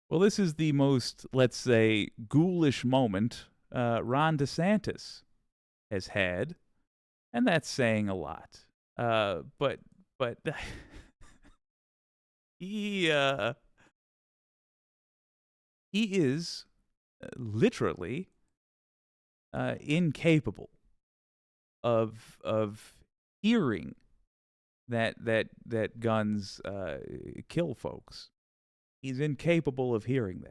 Well, this is the most, let's say, ghoulish moment Ron DeSantis has had, and that's saying a lot. But he is literally incapable of hearing that guns kill folks. He's incapable of hearing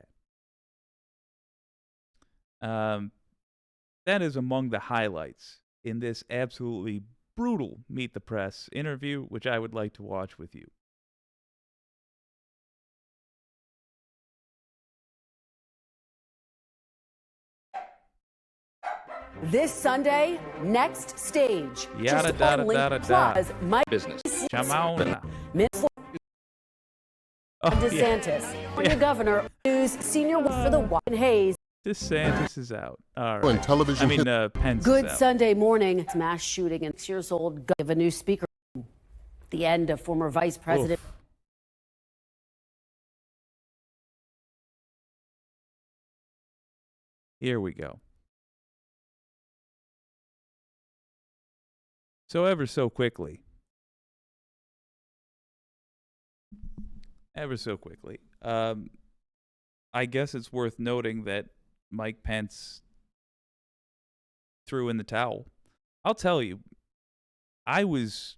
that. That is among the highlights in this absolutely brutal Meet the Press interview, which I would like to watch with you. This Sunday, next stage. Yada da da da da. My business. Chamauna. DeSantis, California governor, news senior for the White Hayes. DeSantis is out. All On right. television. Pence Good is out. Sunday morning. Mass shooting and 6-year-old of a new speaker. The end of former Vice President. Oof. Here we go. So ever so quickly, I guess it's worth noting that Mike Pence threw in the towel. I'll tell you, I was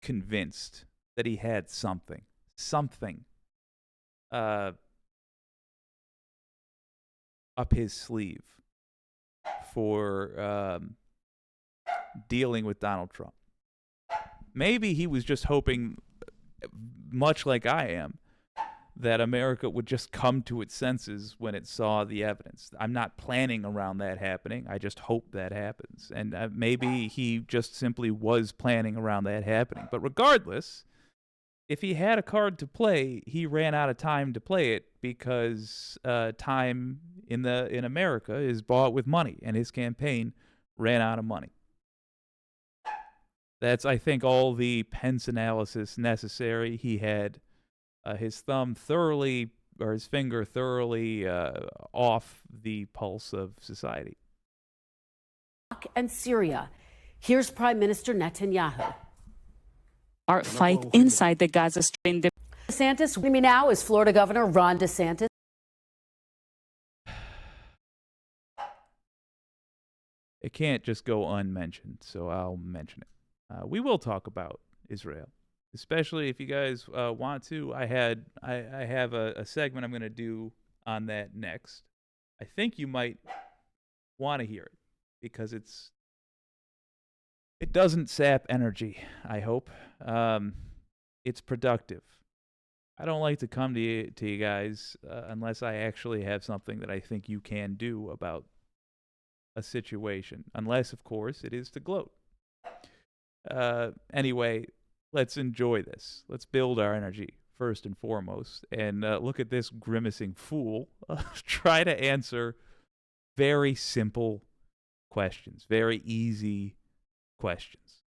convinced that he had something up his sleeve for dealing with Donald Trump. Maybe he was just hoping, much like I am, that America would just come to its senses when it saw the evidence. I'm not planning around that happening. I just hope that happens. And maybe he just simply was planning around that happening. But regardless, if he had a card to play, he ran out of time to play it because time in America is bought with money, and his campaign ran out of money. That's, I think, all the Pence analysis necessary. He had his finger thoroughly off the pulse of society. And Syria. Here's Prime Minister Netanyahu. Our fight inside the Gaza Strip. DeSantis, with me now is Florida Governor Ron DeSantis. It can't just go unmentioned, so I'll mention it. We will talk about Israel, especially if you guys want to. I have a segment I'm going to do on that next. I think you might want to hear it because it doesn't sap energy, I hope. It's productive. I don't like to come to you guys unless I actually have something that I think you can do about a situation. Unless, of course, it is to gloat. Anyway, let's enjoy this. Let's build our energy first and foremost. And look at this grimacing fool try to answer very simple questions, very easy questions.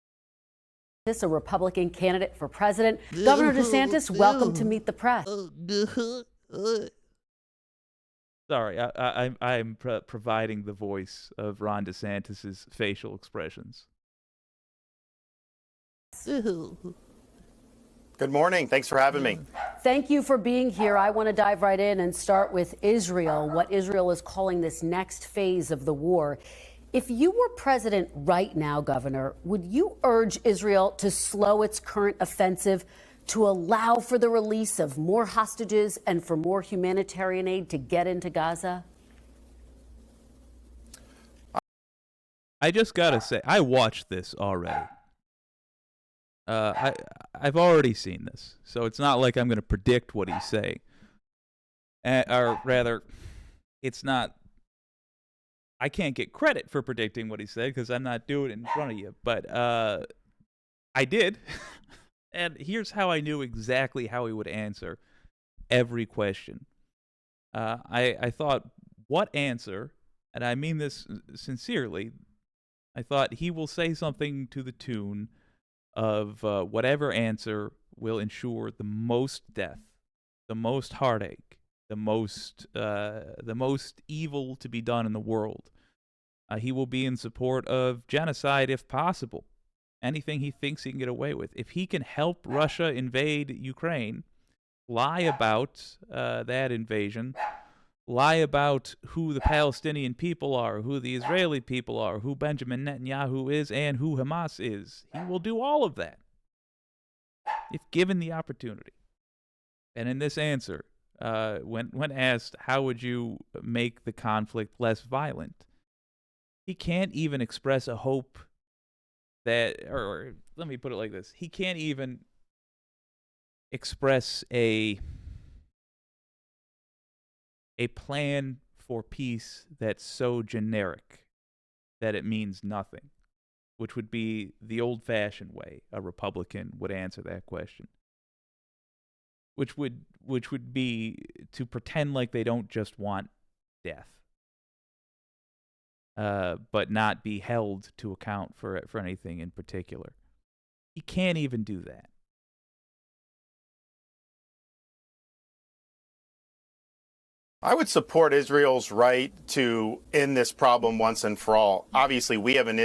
This a Republican candidate for president. Governor DeSantis, welcome to Meet the Press. Sorry, I'm providing the voice of Ron DeSantis's facial expressions. Good morning. Thanks for having me. Thank you for being here. I want to dive right in and start with Israel, what Israel is calling this next phase of the war. If you were president right now, Governor, would you urge Israel to slow its current offensive to allow for the release of more hostages and for more humanitarian aid to get into Gaza? I just gotta say, I watched this already. I've already seen this, so it's not like I'm going to predict what he's saying. Or rather, it's not. I can't get credit for predicting what he said because I'm not doing it in front of you. But I did, and here's how I knew exactly how he would answer every question. I thought, what answer? And I mean this sincerely. I thought he will say something to the tune of whatever answer will ensure the most death, the most heartache, the most evil to be done in the world. He will be in support of genocide if possible. Anything he thinks he can get away with. If he can help Russia invade Ukraine, lie about that invasion, lie about who the Palestinian people are, who the Israeli people are, who Benjamin Netanyahu is, and who Hamas is, he will do all of that if given the opportunity. And in this answer, when asked how would you make the conflict less violent, he can't even express a hope that, or let me put it like this, he can't even express a plan for peace that's so generic that it means nothing, which would be the old-fashioned way a Republican would answer that question, which would be to pretend like they don't just want death, but not be held to account for anything in particular. He can't even do that. I would support Israel's right to end this problem once and for all. Obviously, we have an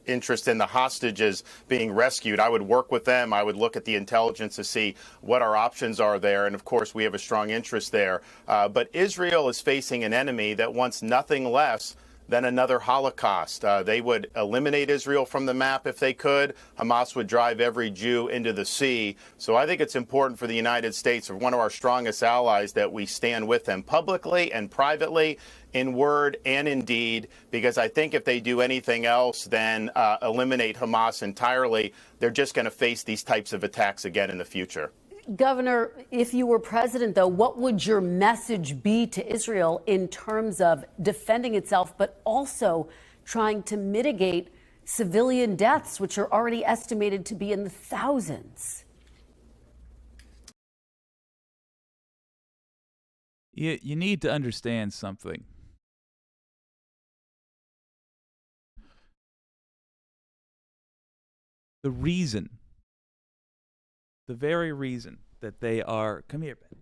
interest in the hostages being rescued. I would work with them. I would look at the intelligence to see what our options are there. And of course, we have a strong interest there. But Israel is facing an enemy that wants nothing less than another Holocaust. They would eliminate Israel from the map if they could. Hamas would drive every Jew into the sea. So I think it's important for the United States, one of our strongest allies, that we stand with them publicly and privately, in word and in deed, because I think if they do anything else than eliminate Hamas entirely, they're just going to face these types of attacks again in the future. Governor, if you were president, though, what would your message be to Israel in terms of defending itself, but also trying to mitigate civilian deaths, which are already estimated to be in the thousands? You need to understand something. The very reason that they are, come here, Ben.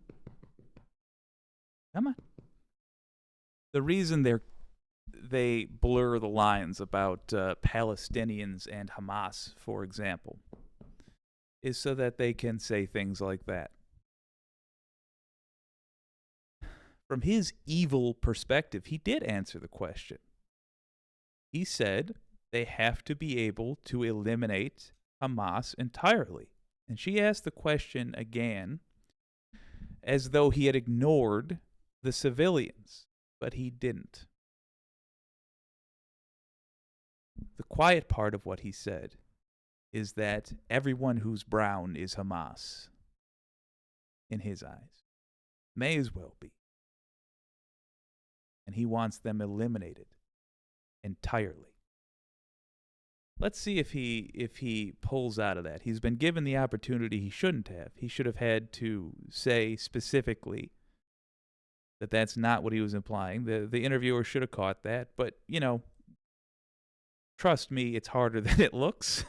Come on. The reason they blur the lines about Palestinians and Hamas, for example, is so that they can say things like that. From his evil perspective, he did answer the question. He said they have to be able to eliminate Hamas entirely. And she asked the question again as though he had ignored the civilians, but he didn't. The quiet part of what he said is that everyone who's brown is Hamas, in his eyes. May as well be. And he wants them eliminated entirely. Let's see if he pulls out of that. He's been given the opportunity he shouldn't have. He should have had to say specifically that that's not what he was implying. The interviewer should have caught that. But, trust me, it's harder than it looks.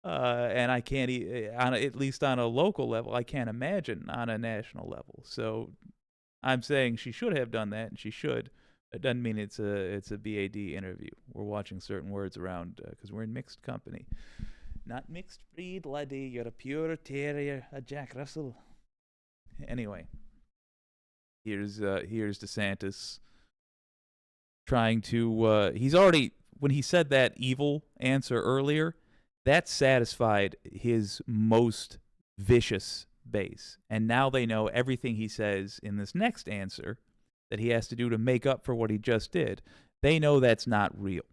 And I can't, at least on a local level, I can't imagine on a national level. So I'm saying she should have done that, and she should. It doesn't mean it's a BAD interview. We're watching certain words around because we're in mixed company. Not mixed breed, laddie. You're a pure terrier, a Jack Russell. Anyway, here's DeSantis trying to. He's already, when he said that evil answer earlier, that satisfied his most vicious base, and now they know everything he says in this next answer that he has to do to make up for what he just did. They know that's not real,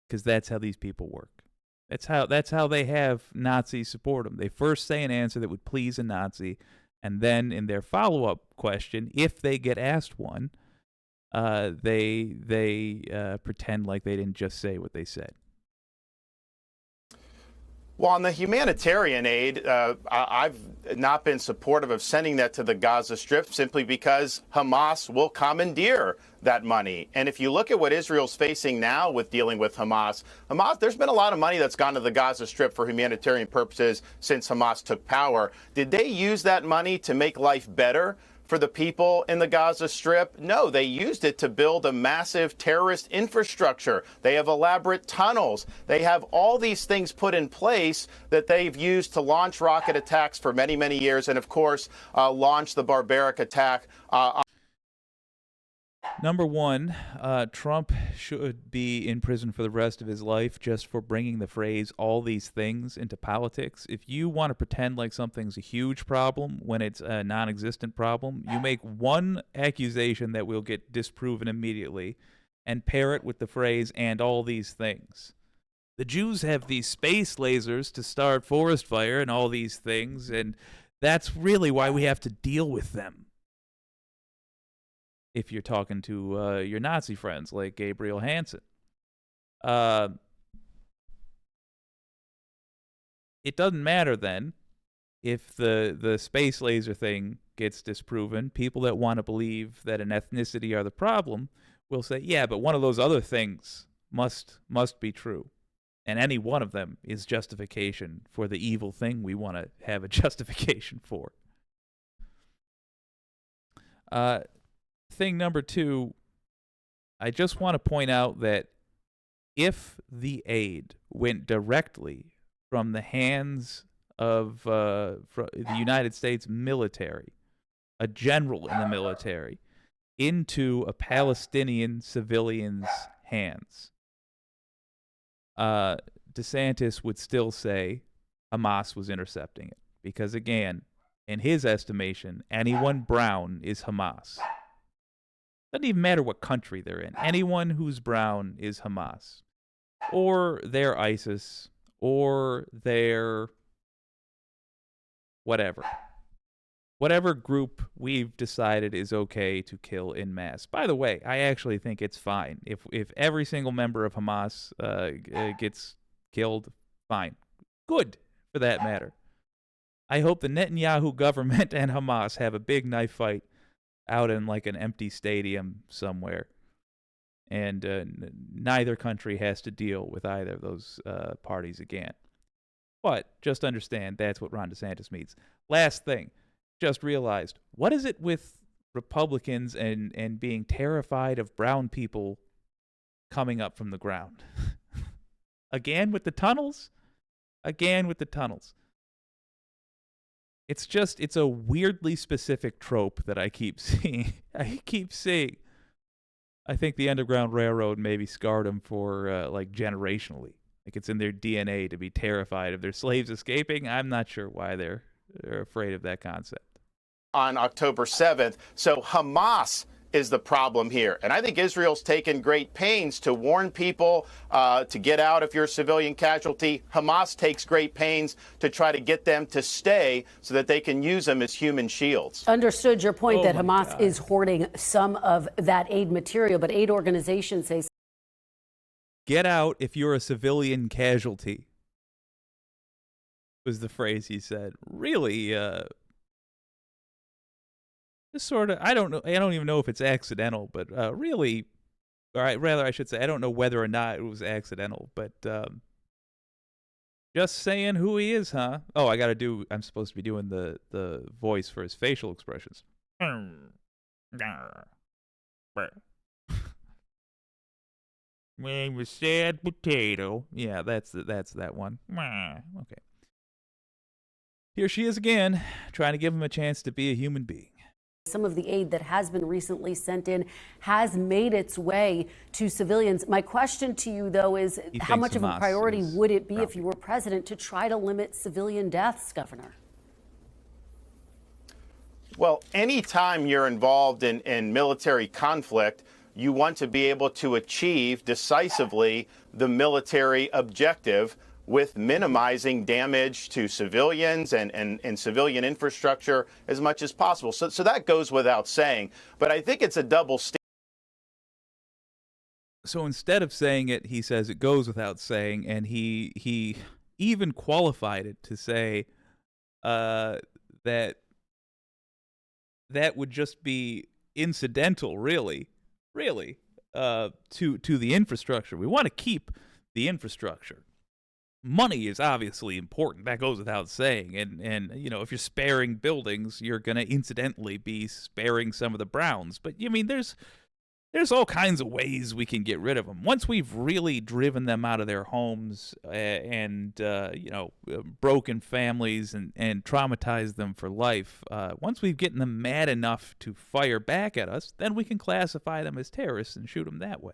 because that's how these people work. That's how they have Nazis support them. They first say an answer that would please a Nazi, and then in their follow-up question, if they get asked one, they pretend like they didn't just say what they said. Well, on the humanitarian aid, I've not been supportive of sending that to the Gaza Strip simply because Hamas will commandeer that money. And if you look at what Israel's facing now with dealing with Hamas, there's been a lot of money that's gone to the Gaza Strip for humanitarian purposes since Hamas took power. Did they use that money to make life better for the people in the Gaza Strip? No, they used it to build a massive terrorist infrastructure. They have elaborate tunnels. They have all these things put in place that they've used to launch rocket attacks for many, many years, and of course, launch the barbaric attack. Number one, Trump should be in prison for the rest of his life just for bringing the phrase all these things into politics. If you want to pretend like something's a huge problem when it's a non-existent problem, you make one accusation that will get disproven immediately and pair it with the phrase and all these things. The Jews have these space lasers to start forest fire and all these things, and that's really why we have to deal with them. If you're talking to your Nazi friends like Gabriel Hansen. It doesn't matter then if the space laser thing gets disproven. People that want to believe that an ethnicity are the problem will say, yeah, but one of those other things must be true. And any one of them is justification for the evil thing we want to have a justification for. Thing number two, I just want to point out that if the aid went directly from the hands of the United States military, a general in the military, into a Palestinian civilian's hands, DeSantis would still say Hamas was intercepting it. Because again, in his estimation, anyone brown is Hamas. Doesn't even matter what country they're in. Anyone who's brown is Hamas. Or they're ISIS. Or they're whatever. Whatever group we've decided is okay to kill en masse. By the way, I actually think it's fine. If every single member of Hamas gets killed, fine. Good, for that matter. I hope the Netanyahu government and Hamas have a big knife fight out in like an empty stadium somewhere, and neither country has to deal with either of those parties again. But just understand that's what Ron DeSantis means. Last thing, just realized, what is it with Republicans and being terrified of brown people coming up from the ground? Again with the tunnels? Again with the tunnels. It's a weirdly specific trope that I keep seeing. I think the Underground Railroad maybe scarred them for like generationally. Like it's in their DNA to be terrified of their slaves escaping. I'm not sure why they're afraid of that concept. On October 7th, so Hamas is the problem here. And I think Israel's taken great pains to warn people to get out if you're a civilian casualty. Hamas takes great pains to try to get them to stay so that they can use them as human shields. Understood your point that Hamas is hoarding some of that aid material, but aid organizations say... Get out if you're a civilian casualty, was the phrase he said. Really, this sort of, I don't even know if it's accidental, but really, or rather I should say, I don't know whether or not it was accidental, but just saying who he is, huh? Oh, I'm supposed to be doing the voice for his facial expressions. I'm a sad potato. Yeah, that's that one. Okay. Here she is again, trying to give him a chance to be a human being. Some of the aid that has been recently sent in has made its way to civilians. My question to you, though, is how much of a priority would it be if you were president to try to limit civilian deaths, Governor? Well, anytime you're involved in military conflict, you want to be able to achieve decisively the military objective with minimizing damage to civilians and civilian infrastructure as much as possible. So that goes without saying. But I think it's a double standard. So instead of saying it, he says it goes without saying, and he even qualified it to say that would just be incidental, really, to the infrastructure. We want to keep the infrastructure. Money is obviously important. That goes without saying. And you know, if you're sparing buildings, you're going to incidentally be sparing some of the Browns. But I mean, there's all kinds of ways we can get rid of them. Once we've really driven them out of their homes and broken families and traumatized them for life, once we've gotten them mad enough to fire back at us, then we can classify them as terrorists and shoot them that way.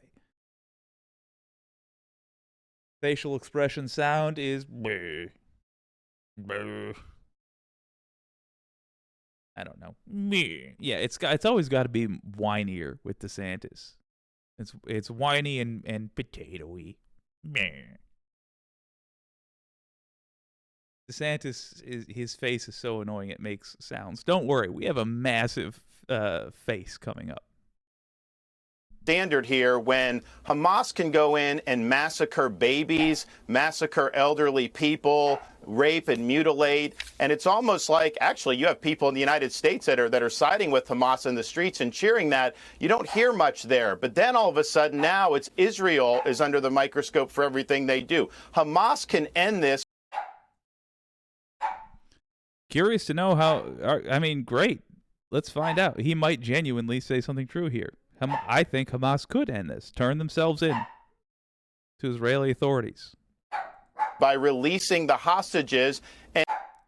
Facial expression sound is bleh. Bleh. I don't know. Meh. Yeah, it's always got to be whinier with DeSantis. It's whiny and potatoey. Meh. DeSantis his face is so annoying it makes sounds. Don't worry, we have a massive face coming up. Standard here when Hamas can go in and massacre babies, massacre elderly people, rape and mutilate, and it's almost like actually you have people in the United States that are siding with Hamas in the streets and cheering that. You don't hear much there, but then all of a sudden now it's Israel is under the microscope for everything they do. Hamas can end this. Curious to know how. I mean, great. Let's find out. He might genuinely say something true here. I think Hamas could end this, turn themselves in to Israeli authorities. By releasing the hostages. And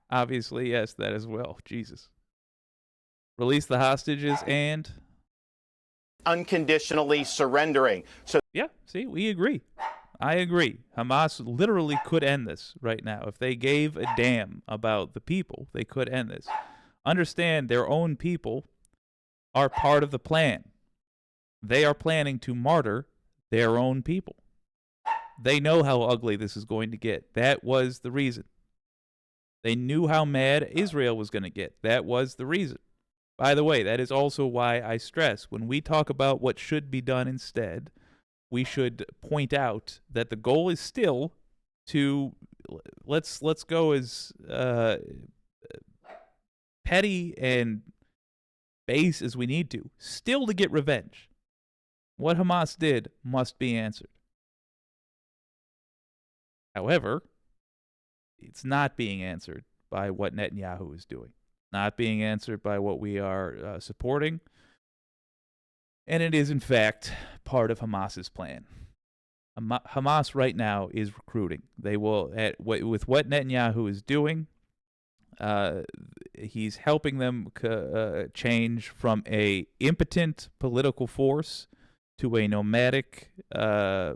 obviously, yes, that as well. Jesus. Release the hostages and unconditionally surrendering. So yeah, see, we agree. I agree. Hamas literally could end this right now. If they gave a damn about the people, they could end this. Understand their own people are part of the plan. They are planning to martyr their own people. They know how ugly this is going to get. That was the reason. They knew how mad Israel was going to get. That was the reason. By the way, that is also why I stress when we talk about what should be done instead, we should point out that the goal is still to let's go as petty and base as we need to, still to get revenge. What Hamas did must be answered. However, it's not being answered by what Netanyahu is doing, not being answered by what we are supporting, and it is, in fact, part of Hamas's plan. Hamas right now is recruiting. They will, with what Netanyahu is doing, he's helping them change from a impotent political force to a nomadic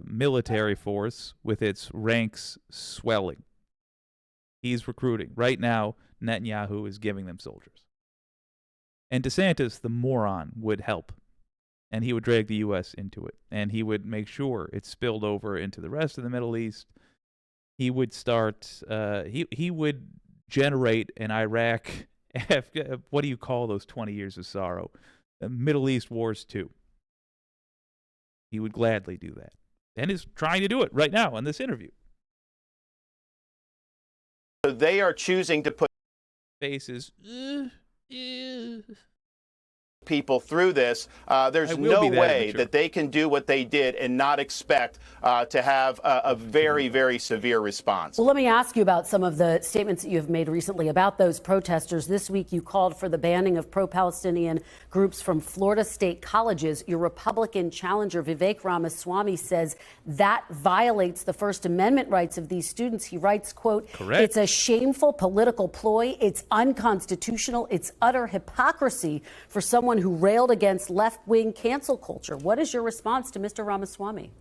military force with its ranks swelling. He's recruiting. Right now, Netanyahu is giving them soldiers. And DeSantis, the moron, would help. And he would drag the U.S. into it. And he would make sure it spilled over into the rest of the Middle East. He would start, he would generate an Iraq, what do you call those 20 years of sorrow? Middle East Wars 2. He would gladly do that. And is trying to do it right now in this interview. So they are choosing to put faces people through this. There's no way that they can do what they did and not expect to have a very, very severe response. Well, let me ask you about some of the statements that you have made recently about those protesters. This week, you called for the banning of pro-Palestinian groups from Florida state colleges. Your Republican challenger, Vivek Ramaswamy, says that violates the First Amendment rights of these students. He writes, quote, correct. It's a shameful political ploy. It's unconstitutional. It's utter hypocrisy for someone who railed against left-wing cancel culture. What is your response to Mr. Ramaswamy?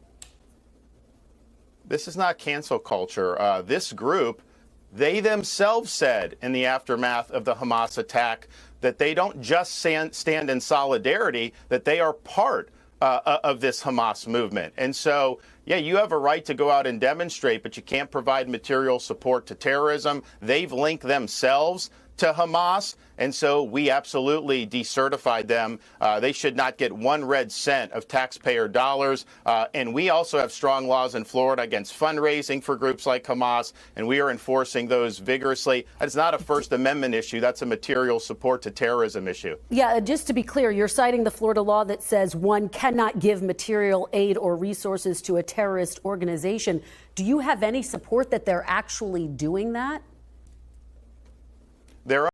This is not cancel culture. This group, they themselves said in the aftermath of the Hamas attack that they don't just stand in solidarity, that they are part of this Hamas movement. And so, yeah, you have a right to go out and demonstrate, but you can't provide material support to terrorism. They've linked themselves to Hamas, and so we absolutely decertified them. They should not get 1 red cent of taxpayer dollars. And we also have strong laws in Florida against fundraising for groups like Hamas, and we are enforcing those vigorously. It's not a First Amendment issue. That's a material support to terrorism issue. Yeah, just to be clear, you're citing the Florida law that says one cannot give material aid or resources to a terrorist organization. Do you have any support that they're actually doing that? There are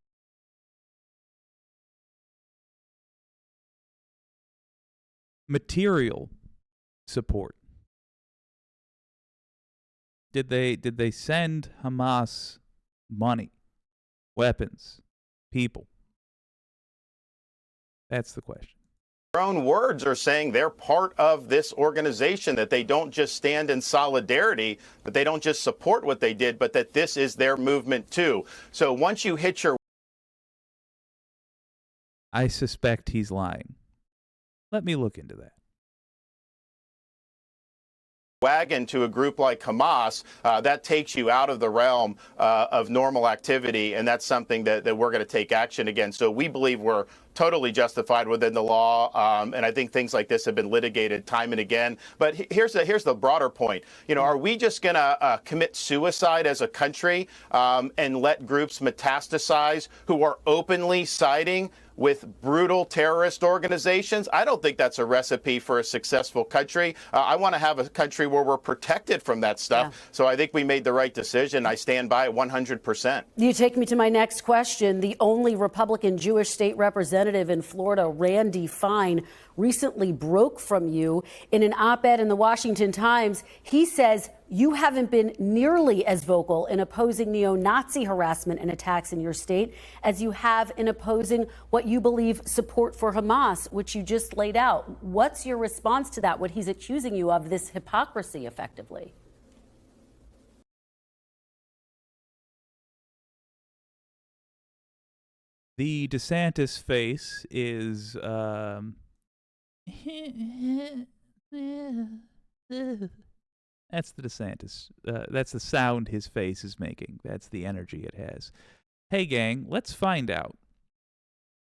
material support. Did they send Hamas money, weapons, people? That's the question. their own words are saying they're part of this organization, that they don't just stand in solidarity, that they don't just support what they did, but that this is their movement too. So once you hit your I suspect he's lying. Let me look into that. wagon to a group like Hamas, that takes you out of the realm of normal activity, and that's something that we're going to take action against. So we believe we're totally justified within the law, and I think things like this have been litigated time and again. But here's the broader point. You know, are we just going to commit suicide as a country and let groups metastasize who are openly siding with brutal terrorist organizations? I don't think that's a recipe for a successful country. I want to have a country where we're protected from that stuff. Yeah. So I think we made the right decision. I stand by it 100%. You take me to my next question. The only Republican Jewish state representative in Florida, Randy Fine, recently broke from you in an op-ed in the Washington Times. He says you haven't been nearly as vocal in opposing neo-Nazi harassment and attacks in your state as you have in opposing what you believe support for Hamas, which you just laid out. What's your response to that, what he's accusing you of, this hypocrisy, effectively? The DeSantis face is that's the DeSantis. That's the sound his face is making. That's the energy it has. Hey, gang, let's find out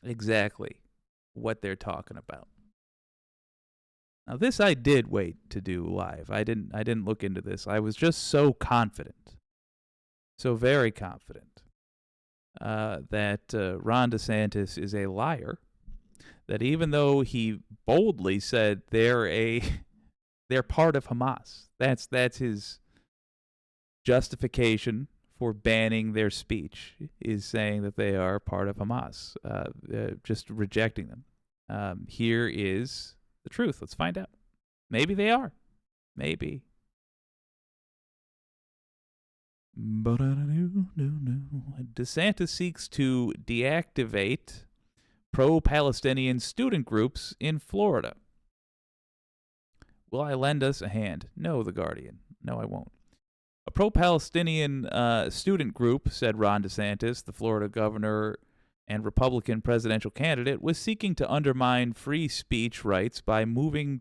exactly what they're talking about. Now, this I did wait to do live. I didn't look into this. I was just so confident, so very confident, that Ron DeSantis is a liar, that even though he boldly said they're part of Hamas, that's his justification for banning their speech, is saying that they are part of Hamas, just rejecting them. Here is the truth. Let's find out. Maybe they are. Maybe. But DeSantis seeks to deactivate pro-Palestinian student groups in Florida. Will I lend us a hand? No, The Guardian. No, I won't. A pro-Palestinian student group, said Ron DeSantis, the Florida governor and Republican presidential candidate, was seeking to undermine free speech rights by moving...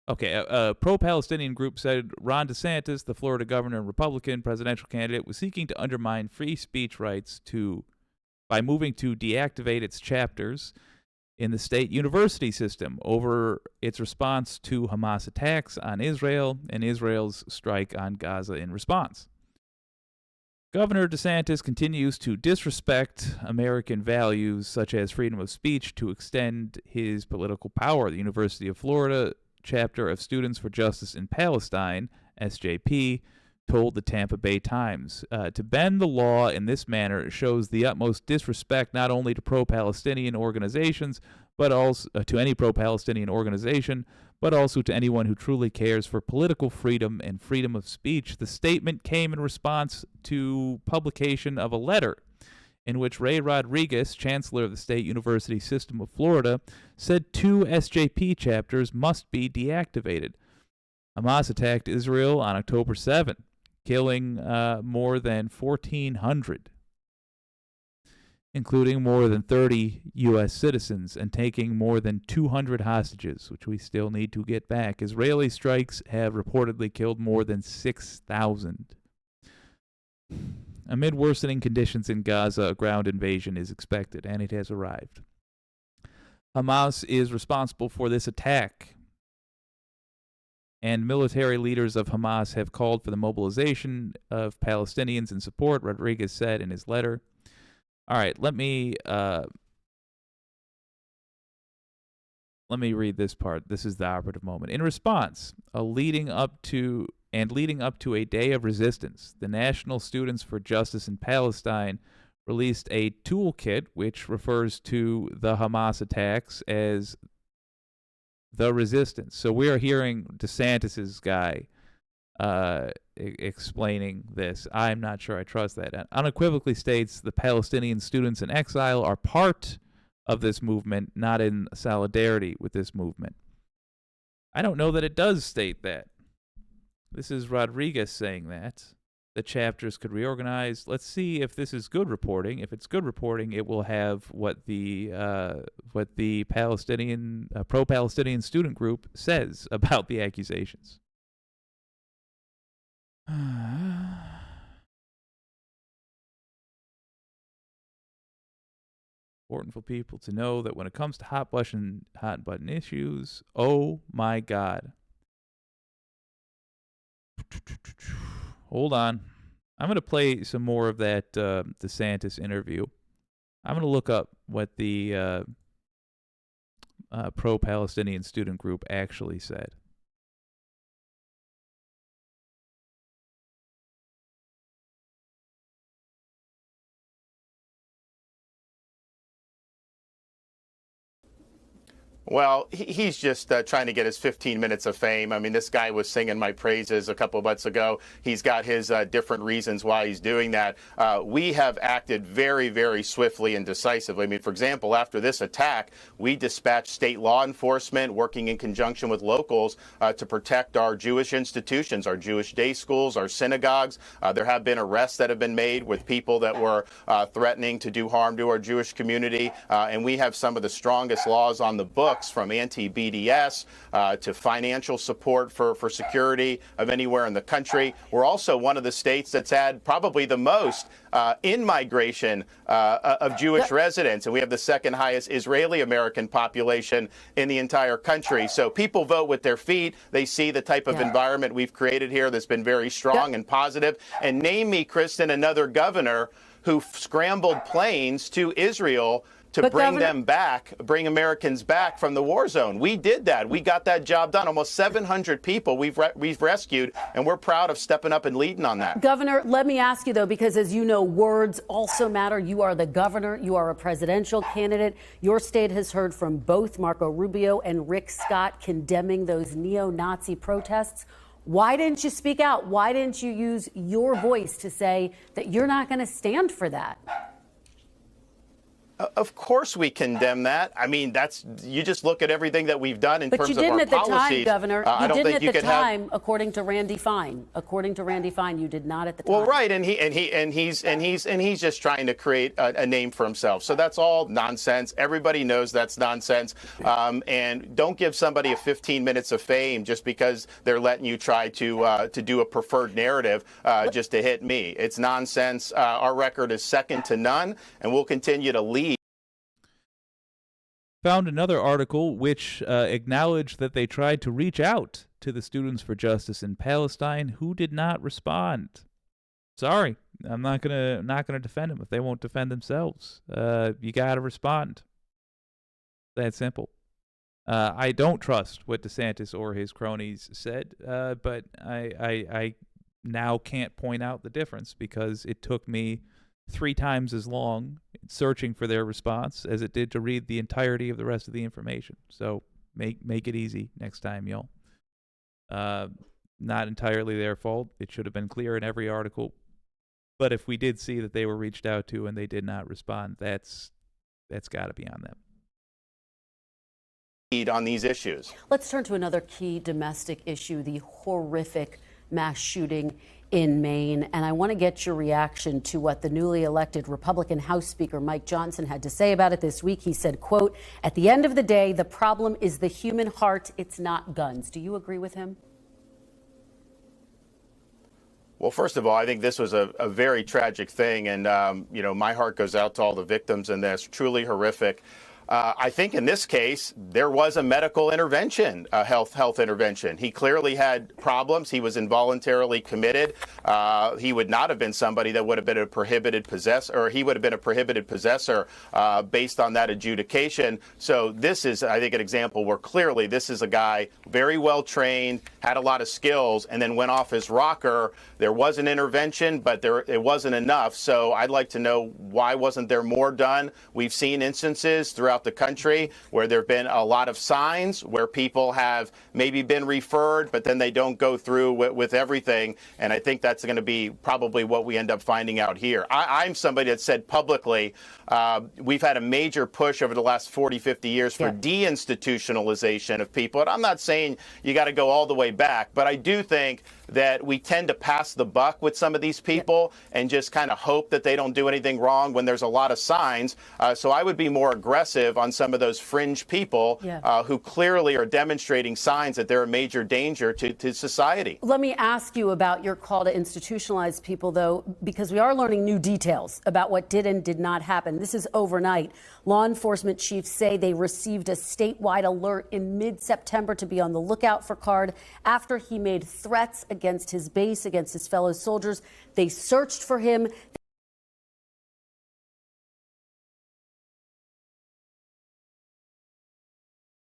Okay, a pro-Palestinian group said Ron DeSantis, the Florida governor and Republican presidential candidate, was seeking to undermine free speech rights by moving to deactivate its chapters in the state university system over its response to Hamas attacks on Israel and Israel's strike on Gaza in response. Governor DeSantis continues to disrespect American values such as freedom of speech to extend his political power. The University of Florida chapter of Students for Justice in Palestine, SJP, told the Tampa Bay Times. To bend the law in this manner shows the utmost disrespect not only to pro-Palestinian organizations, but also to any pro-Palestinian organization, but also to anyone who truly cares for political freedom and freedom of speech. The statement came in response to publication of a letter in which Ray Rodriguez, chancellor of the State University System of Florida, said 2 SJP chapters must be deactivated. Hamas attacked Israel on October 7, killing more than 1,400, including more than 30 U.S. citizens, and taking more than 200 hostages, which we still need to get back. Israeli strikes have reportedly killed more than 6,000. Amid worsening conditions in Gaza, a ground invasion is expected, and it has arrived. Hamas is responsible for this attack, and military leaders of Hamas have called for the mobilization of Palestinians in support, Rodriguez said in his letter. All right, let me read this part. This is the operative moment. In response, leading up to a day of resistance, the National Students for Justice in Palestine released a toolkit which refers to the Hamas attacks as the resistance. So we are hearing DeSantis's guy explaining this. I'm not sure I trust that. It unequivocally states the Palestinian students in exile are part of this movement, not in solidarity with this movement. I don't know that it does state that. This is Rodriguez saying that. The chapters could reorganize. Let's see if this is good reporting. If it's good reporting, it will have what the Palestinian pro-Palestinian student group says about the accusations. Important for people to know that when it comes to hot button issues, oh my God. Hold on. I'm going to play some more of that DeSantis interview. I'm going to look up what the pro-Palestinian student group actually said. Well, he's just trying to get his 15 minutes of fame. I mean, this guy was singing my praises a couple of months ago. He's got his different reasons why he's doing that. We have acted very, very swiftly and decisively. I mean, for example, after this attack, we dispatched state law enforcement working in conjunction with locals to protect our Jewish institutions, our Jewish day schools, our synagogues. There have been arrests that have been made with people that were threatening to do harm to our Jewish community. And we have some of the strongest laws on the books, from anti-BDS to financial support for security of anywhere in the country. We're also one of the states that's had probably the most in-migration of Jewish residents, and we have the second highest Israeli-American population in the entire country. So people vote with their feet. They see the type of environment we've created here that's been very strong and positive. And name me, Kristen, another governor who scrambled planes to Israel to bring Americans back from the war zone. We did that. We got that job done. Almost 700 people we've rescued, and we're proud of stepping up and leading on that. Governor, let me ask you, though, because as you know, words also matter. You are the governor. You are a presidential candidate. Your state has heard from both Marco Rubio and Rick Scott condemning those neo-Nazi protests. Why didn't you speak out? Why didn't you use your voice to say that you're not going to stand for that? Of course we condemn that. I mean, you just look at everything that we've done in terms of our policies. But you didn't at the time, Governor. I don't think you could have, according to Randy Fine. According to Randy Fine, you did not at the time. Well, right, and he's just trying to create a name for himself. So that's all nonsense. Everybody knows that's nonsense. And don't give somebody a 15 minutes of fame just because they're letting you try to do a preferred narrative just to hit me. It's nonsense. Our record is second to none, and we'll continue to lead. Found another article which acknowledged that they tried to reach out to the Students for Justice in Palestine, who did not respond. Sorry, I'm not gonna defend them if they won't defend themselves. You gotta respond. That simple. I don't trust what DeSantis or his cronies said, but I now can't point out the difference because it took me 3 times as long searching for their response as it did to read the entirety of the rest of the information. So make it easy next time, y'all. Not entirely their fault. It should have been clear in every article. But if we did see that they were reached out to and they did not respond, that's got to be on them. On these issues. Let's turn to another key domestic issue, the horrific mass shooting in Maine. And I want to get your reaction to what the newly elected Republican House Speaker Mike Johnson had to say about it this week. He said, quote, "At the end of the day, the problem is the human heart. It's not guns." Do you agree with him? Well, first of all, I think this was a very tragic thing. And, my heart goes out to all the victims in this. Truly horrific. I think in this case, there was a medical intervention, a health intervention. He clearly had problems. He was involuntarily committed. He would not have been somebody that would have been a prohibited possessor, or he would have been a prohibited possessor based on that adjudication. So this is, I think, an example where clearly this is a guy very well trained, had a lot of skills, and then went off his rocker. There was an intervention, but it wasn't enough. So I'd like to know, why wasn't there more done? We've seen instances throughout the country where there have been a lot of signs where people have maybe been referred, but then they don't go through with everything. And I think that's going to be probably what we end up finding out here. I'm somebody that said publicly, we've had a major push over the last 40, 50 years for deinstitutionalization of people. And I'm not saying you got to go all the way back, but I do think that we tend to pass the buck with some of these people and just kind of hope that they don't do anything wrong when there's a lot of signs. So I would be more aggressive on some of those fringe people who clearly are demonstrating signs that they're a major danger to society. Let me ask you about your call to institutionalize people, though, because we are learning new details about what did and did not happen. This is overnight. Law enforcement chiefs say they received a statewide alert in mid-September to be on the lookout for Card after he made threats against his base, against his fellow soldiers. They searched for him.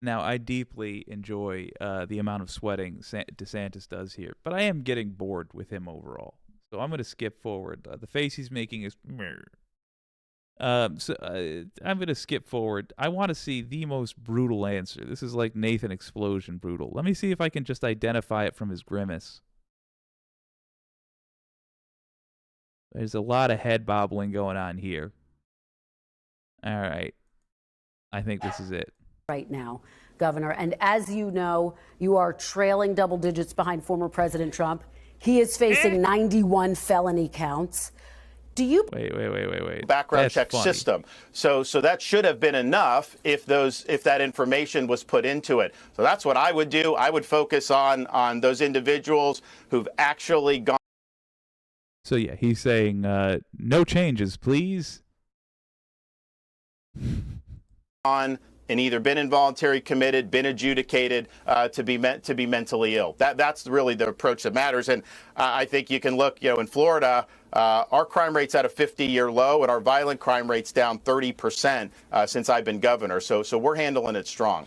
Now, I deeply enjoy the amount of sweating DeSantis does here, but I am getting bored with him overall. So I'm going to skip forward. The face he's making is... I'm going to skip forward. I want to see the most brutal answer. This is like Nathan Explosion brutal. Let me see if I can just identify it from his grimace. There's a lot of head bobbling going on here. All right. I think this is it. Right now, Governor. And as you know, you are trailing double digits behind former President Trump. He is facing 91 felony counts. Do you wait? Background check system. So that should have been enough if that information was put into it. So that's what I would do. I would focus on those individuals who've actually gone. So yeah, he's saying no changes, please. On and either been involuntarily committed, been adjudicated to be mentally ill. That's really the approach that matters. And I think you can look, in Florida, our crime rate's at a 50-year low, and our violent crime rate's down 30% since I've been governor. So we're handling it strong.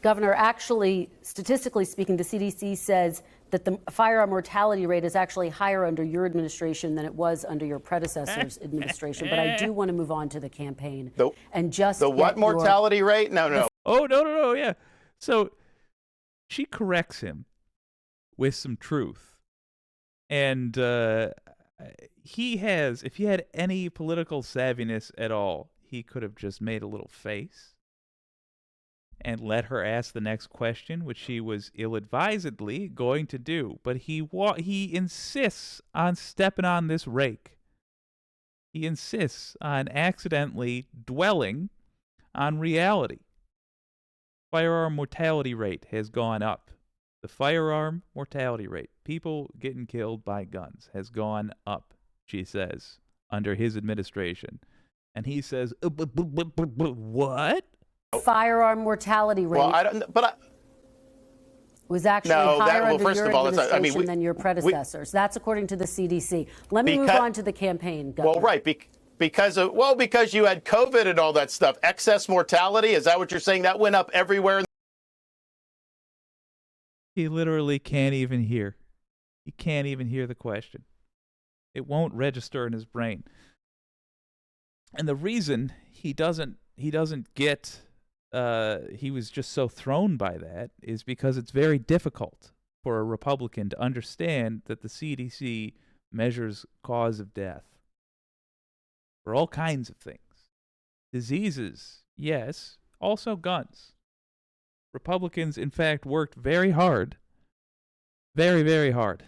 Governor, actually, statistically speaking, the CDC says that the firearm mortality rate is actually higher under your administration than it was under your predecessor's administration. But I do want to move on to the campaign. The what mortality rate? No. Oh, no, yeah. So she corrects him with some truth. And if he had any political savviness at all, he could have just made a little face and let her ask the next question, which she was ill-advisedly going to do. But he insists on stepping on this rake. He insists on accidentally dwelling on reality. Firearm mortality rate has gone up. The firearm mortality rate, people getting killed by guns, has gone up, she says, under his administration. And he says, what? Firearm mortality rate was actually higher under your administration than your predecessors. That's according to the CDC. Let me move on to the campaign, Governor. Well, right, because you had COVID and all that stuff. Excess mortality, is that what you're saying? That went up everywhere. He literally can't even hear. He can't even hear the question. It won't register in his brain. And the reason he doesn't get he was just so thrown by that is because it's very difficult for a Republican to understand that the CDC measures cause of death for all kinds of things. Diseases, yes, also guns. Republicans, in fact, worked very hard, very, very hard,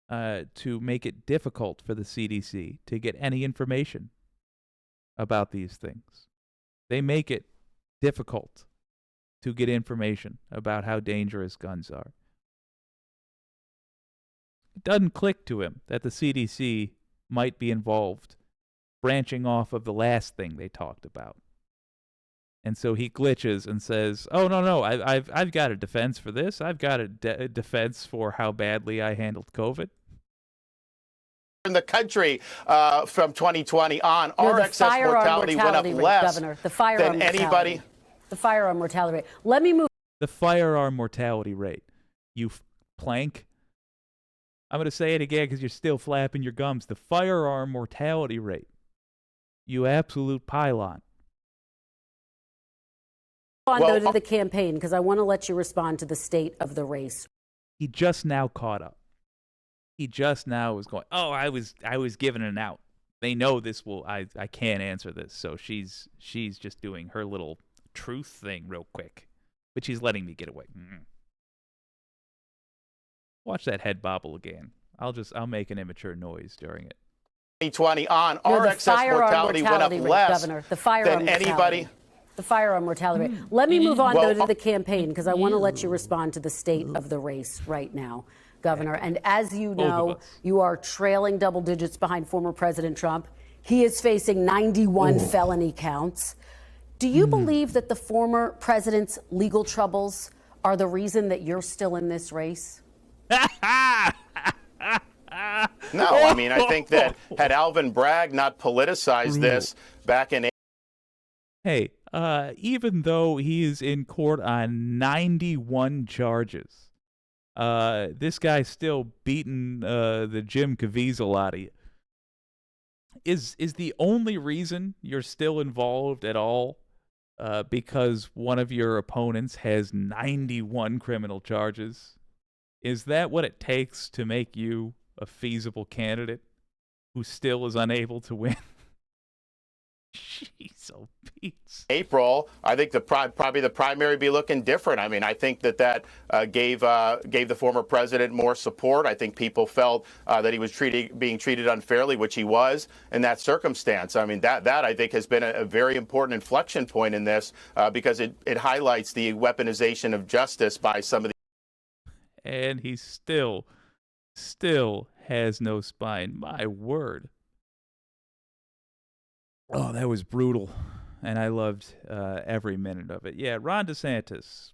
to make it difficult for the CDC to get any information about these things. They make it difficult to get information about how dangerous guns are. It doesn't click to him that the CDC might be involved, branching off of the last thing they talked about. And so he glitches and says, "Oh no, I've got a defense for this. I've got a defense for how badly I handled COVID." In the country from 2020 on, No, our the excess mortality went up rate, less Governor, the firearm than anybody. mortality. The firearm mortality rate. Let me move. The firearm mortality rate. You plank. I'm going to say it again because you're still flapping your gums. The firearm mortality rate. You absolute pylon. Go to the campaign because I want to let you respond to the state of the race. He just now caught up. He just now was going, "Oh, I was given an out. They know this will I can't answer this." So she's just doing her little truth thing real quick, but she's letting me get away. Watch that head bobble again. I'll make an immature noise during it. 2020 on, our excess mortality went up rate, less Governor, the firearm than anybody. The firearm mortality rate. Let me move on, though, to the campaign, because I want to let you respond to the state of the race right now, Governor. And as you know, you are trailing double digits behind former President Trump. He is facing 91 felony counts. Do you believe that the former president's legal troubles are the reason that you're still in this race? No, I mean, I think that had Alvin Bragg not politicized this back in... Hey, even though he is in court on 91 charges, this guy's still beating the Jim Caviezel out of you. Is the only reason you're still involved at all because one of your opponents has 91 criminal charges? Is that what it takes to make you a feasible candidate who still is unable to win? Jeez, oh Pete. April, I think probably the primary be looking different. I mean, I think that gave the former president more support. I think people felt that he was being treated unfairly, which he was in that circumstance. I mean, that I think has been a very important inflection point in this because it highlights the weaponization of justice by some of the... And he still has no spine. My word. Oh, that was brutal, and I loved every minute of it. Yeah, Ron DeSantis,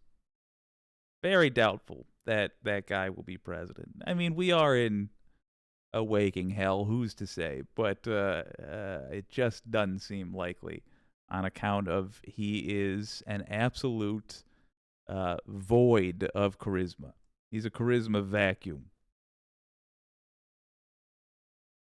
very doubtful that that guy will be president. I mean, we are in a waking hell, who's to say, but it just doesn't seem likely on account of he is an absolute void of charisma. He's a charisma vacuum.